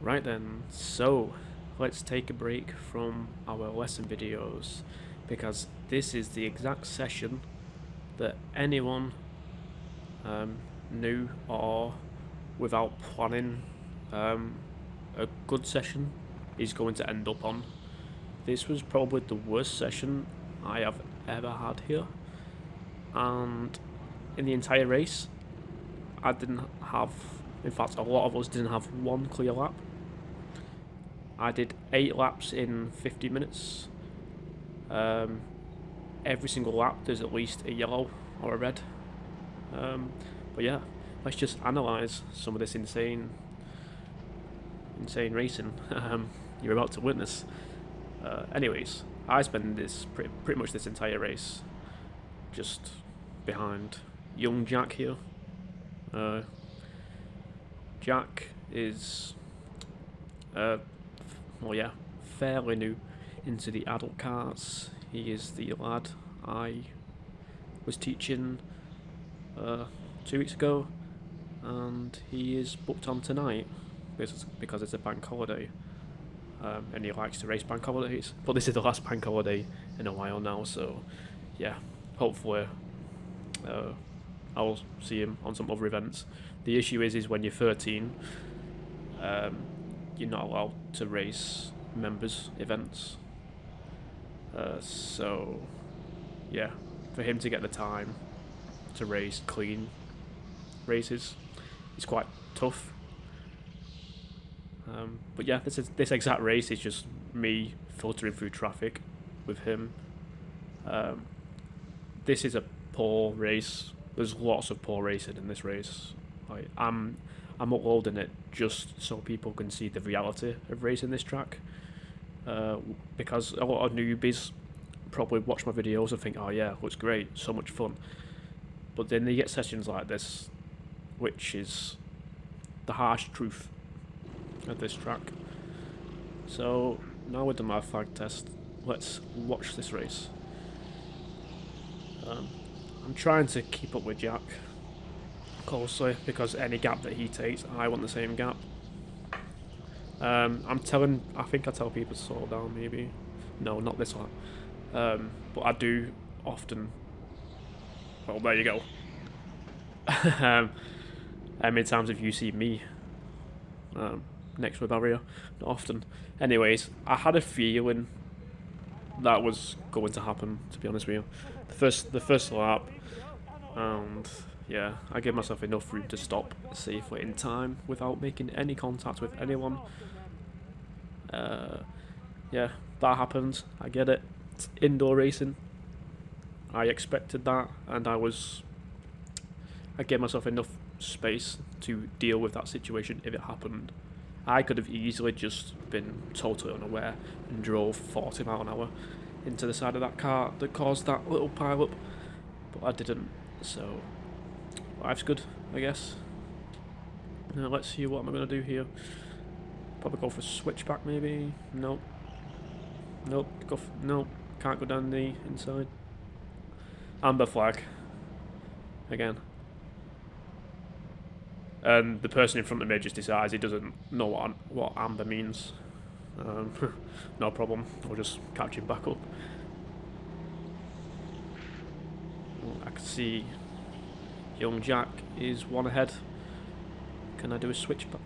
Right then, so let's take a break from our lesson videos because this is the exact session that anyone new or without planning a good session is going to end up on. This was probably the worst session I have ever had here, and in the entire race, I didn't have, in fact, a lot of us didn't have one clear lap. I did 8 laps in 50 minutes. Every single lap there's at least a yellow or a red. But yeah, let's just analyse some of this insane racing you're about to witness. Anyways, I spent this pretty much this entire race just behind young Jack here. Jack is fairly new into the adult karts. He is the lad I was teaching 2 weeks ago, and he is booked on tonight because it's a bank holiday, and he likes to race bank holidays. But this is the last bank holiday in a while now, so yeah, hopefully I'll see him on some other events. The issue is when you're 13, you're not allowed to race members events. So yeah, for him to get the time to race clean races is quite tough. But yeah, this exact race is just me filtering through traffic with him. This is a poor race. There's lots of poor racing in this race. I'm uploading it just so people can see the reality of racing this track. Because a lot of newbies probably watch my videos and think, oh yeah, looks great, so much fun. But then they get sessions like this, which is the harsh truth of this track. So now we're done my flag test, let's watch this race. I'm trying to keep up with Jack closely because any gap that he takes, I want the same gap. I think I tell people to slow down, maybe. No, not this one. But I do often. Well, there you go. How many times have you seen me next to a barrier? Not often. Anyways, I had a feeling that was going to happen, to be honest with you. The first lap, and yeah, I gave myself enough room to stop safely in time without making any contact with anyone. Yeah, that happened. I get it. It's indoor racing. I expected that, and I gave myself enough space to deal with that situation if it happened. I could have easily just been totally unaware and drove 40 miles an hour into the side of that car that caused that little pile up, but I didn't, so life's good, I guess. Now let's see what am I going to do here. Probably go for a switchback maybe. Nope. Nope, can't go down the inside. Amber flag again. And the person in front of me just decides he doesn't know what amber means. No problem, I'll just catch him back up. I can see young Jack is one ahead. Can I do a switchback?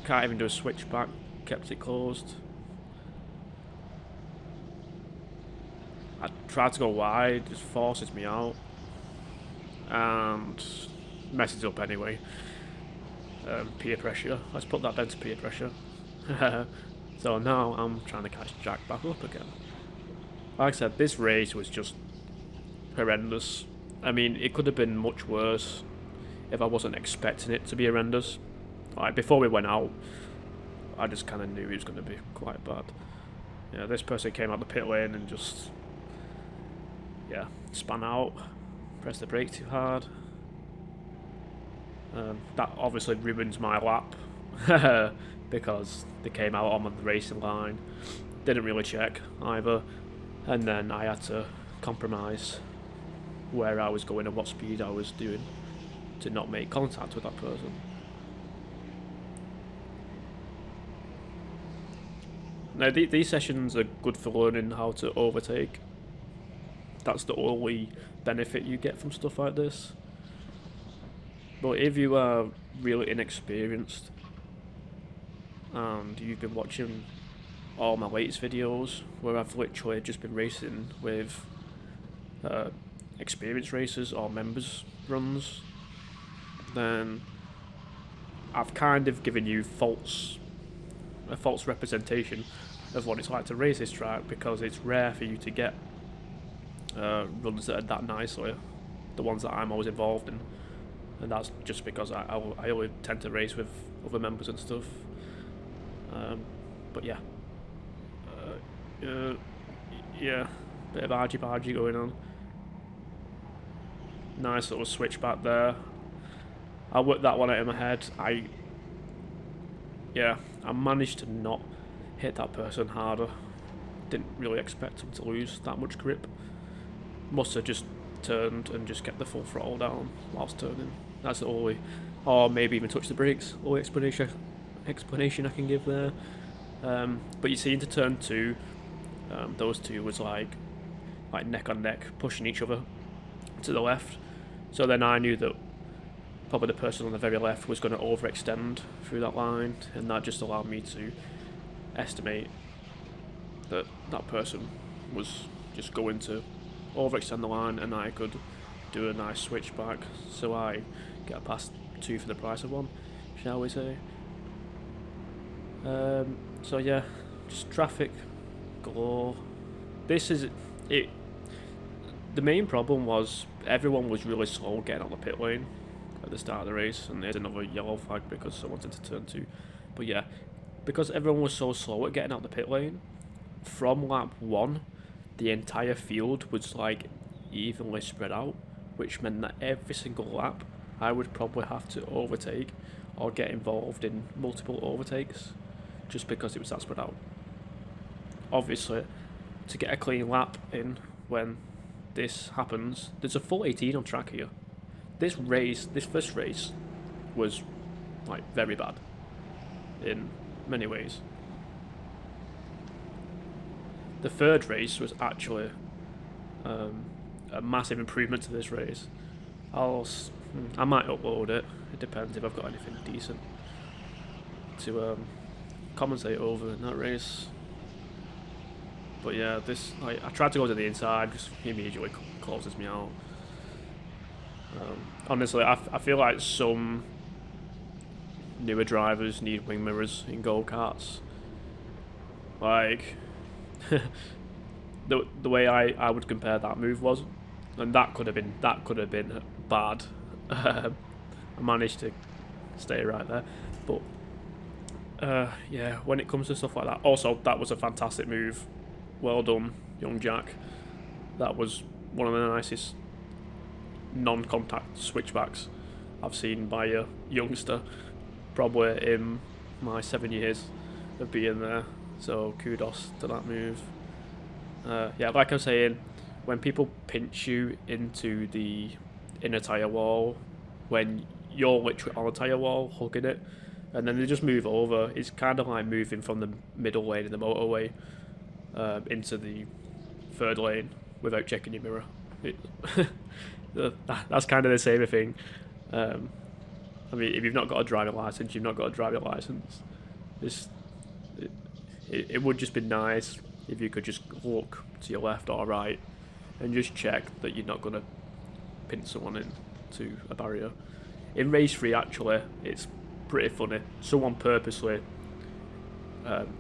Can't even do a switchback, kept it closed. I tried to go wide, just forces me out. And messes up anyway. Peer pressure, let's put that down to peer pressure. So now I'm trying to catch Jack back up again. Like I said, this race was just horrendous. I mean, it could have been much worse if I wasn't expecting it to be horrendous. Like, before we went out, I just kind of knew it was going to be quite bad. Yeah, this person came out the pit lane and just, yeah, spun out, pressed the brake too hard. That obviously ruins my lap because they came out on the racing line, didn't really check either, and then I had to compromise where I was going and what speed I was doing to not make contact with that person. Now, these sessions are good for learning how to overtake. That's the only benefit you get from stuff like this. But if you are really inexperienced and you've been watching all my latest videos where I've literally just been racing with experienced racers or members runs, then I've kind of given you a false representation of what it's like to race this track, because it's rare for you to get runs that are that nicely, the ones that I'm always involved in, and that's just because I only tend to race with other members and stuff. But yeah, yeah, bit of argy-bargy going on. Nice little switch back there. I worked that one out in my head. I managed to not hit that person harder. Didn't really expect him to lose that much grip. Must have just turned and just kept the full throttle down whilst turning. That's the only, or maybe even touch the brakes. Only explanation I can give there. But you see into turn 2, those two was like neck on neck, pushing each other to the left. So then I knew that probably the person on the very left was going to overextend through that line, and that just allowed me to estimate that that person was just going to overextend the line, and I could do a nice switch back, so I get past 2 for the price of 1, shall we say. So yeah, just traffic galore. This is it. The main problem was everyone was really slow getting out the pit lane at the start of the race, and there's another yellow flag because someone wanted to turn 2. But yeah, because everyone was so slow at getting out the pit lane, from lap 1, the entire field was like evenly spread out, which meant that every single lap I would probably have to overtake or get involved in multiple overtakes, just because it was that spread out. Obviously, to get a clean lap in when this happens, there's a full 18 on track here. This first race was like very bad in many ways. The third race was actually a massive improvement to this race. I might upload it. It depends if I've got anything decent to compensate over in that race. But yeah, this I tried to go to the inside, just immediately closes me out. Honestly, I feel like some newer drivers need wing mirrors in go-karts. Like the way I would compare that move was, and that could have been bad. I managed to stay right there, but yeah, when it comes to stuff like that, also that was a fantastic move. Well done, young Jack. That was one of the nicest non-contact switchbacks I've seen by a youngster, probably in my 7 years of being there. So kudos to that move. Yeah, like I was saying, when people pinch you into the inner tyre wall, when you're literally on the tyre wall, hugging it, and then they just move over, it's kind of like moving from the middle lane in the motorway into the third lane without checking your mirror. That's kind of the same thing. I mean, if you've not got a driving license, you've not got a driving license. It would just be nice if you could just look to your left or right and just check that you're not going to pin someone into a barrier. In race 3, actually, it's pretty funny. Someone purposely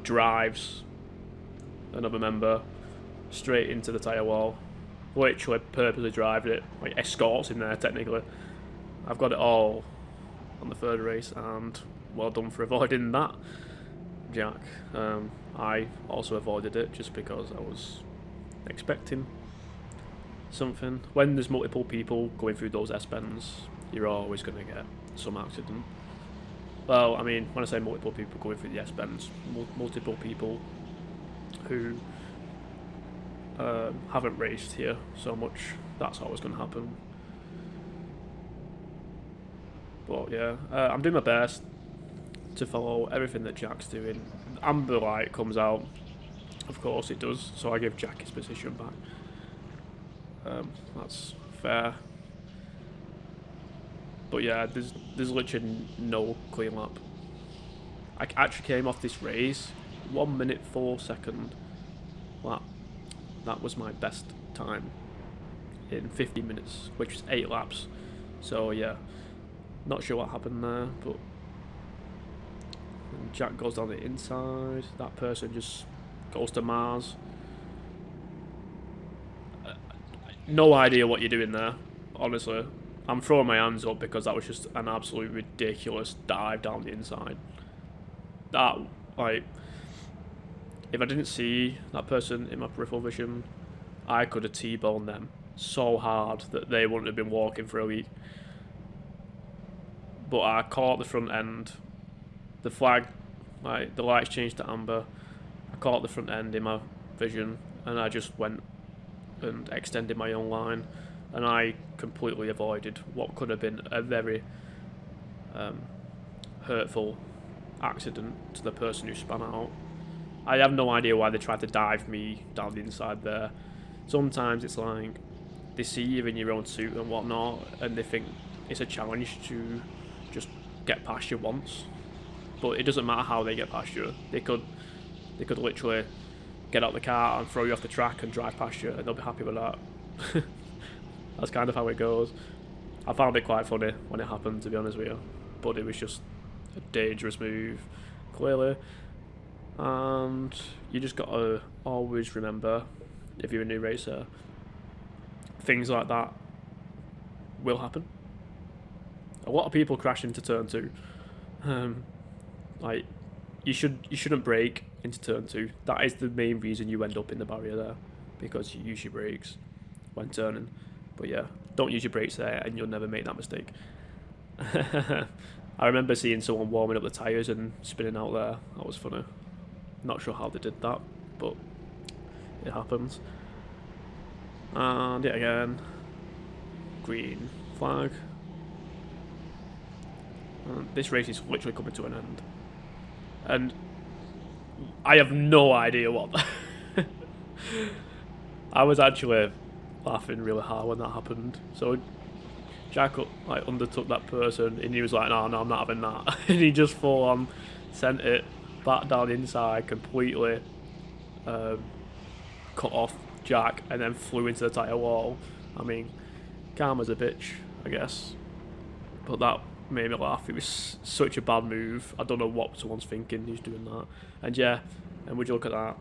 drives another member straight into the tyre wall. Literally purposely driving it, like escorts in there technically. I've got it all on the third race, and well done for avoiding that, Jack. I also avoided it just because I was expecting something. When there's multiple people going through those S-bends, you're always going to get some accident. Well, I mean, when I say multiple people going through the S-bends, multiple people who haven't raced here so much, that's always going to happen. But yeah, I'm doing my best to follow everything that Jack's doing. Amber light comes out Of course it does, so I give Jack his position back. That's fair. But yeah, there's literally no clean lap. I actually came off this race 1 minute 4 second lap. That was my best time in 50 minutes, which was 8 laps. So yeah, not sure what happened there, but Jack goes down the inside. That person just goes to Mars. No idea what you're doing there, honestly. I'm throwing my hands up because that was just an absolutely ridiculous dive down the inside. That, like, if I didn't see that person in my peripheral vision, I could have T-boned them so hard that they wouldn't have been walking for a week. But I caught the front end. The flag, like, the lights changed to amber. I caught the front end in my vision, and I just went and extended my own line, and I completely avoided what could have been a very hurtful accident to the person who spun out. I have no idea why they tried to dive me down the inside there. Sometimes it's like they see you in your own suit and whatnot, and they think it's a challenge to just get past you once. But it doesn't matter how they get past you. They could literally get out the car and throw you off the track and drive past you, and they'll be happy with that. That's kind of how it goes. I found it quite funny when it happened, to be honest with you. But it was just a dangerous move, clearly. And you just got to always remember, if you're a new racer, things like that will happen. A lot of people crash into turn 2. Like, you shouldn't brake into turn 2. That is the main reason you end up in the barrier there, because you use your brakes when turning. But yeah, don't use your brakes there and you'll never make that mistake. I remember seeing someone warming up the tyres and spinning out there. That was funny. Not sure how they did that, but it happens. And yet again, green flag. And this race is literally coming to an end. And I have no idea what. I was actually laughing really hard when that happened. So Jack like undertook that person, and he was like, "No, I'm not having that." And he just full on sent it back down inside, completely cut off Jack, and then flew into the tyre wall. I mean, karma's a bitch, I guess. But that made me laugh. It was such a bad move. I don't know what someone's thinking who's doing that. And yeah, and would you look at that?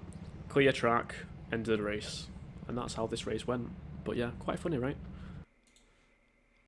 Clear track, end of the race. And that's how this race went. But yeah, quite funny, right?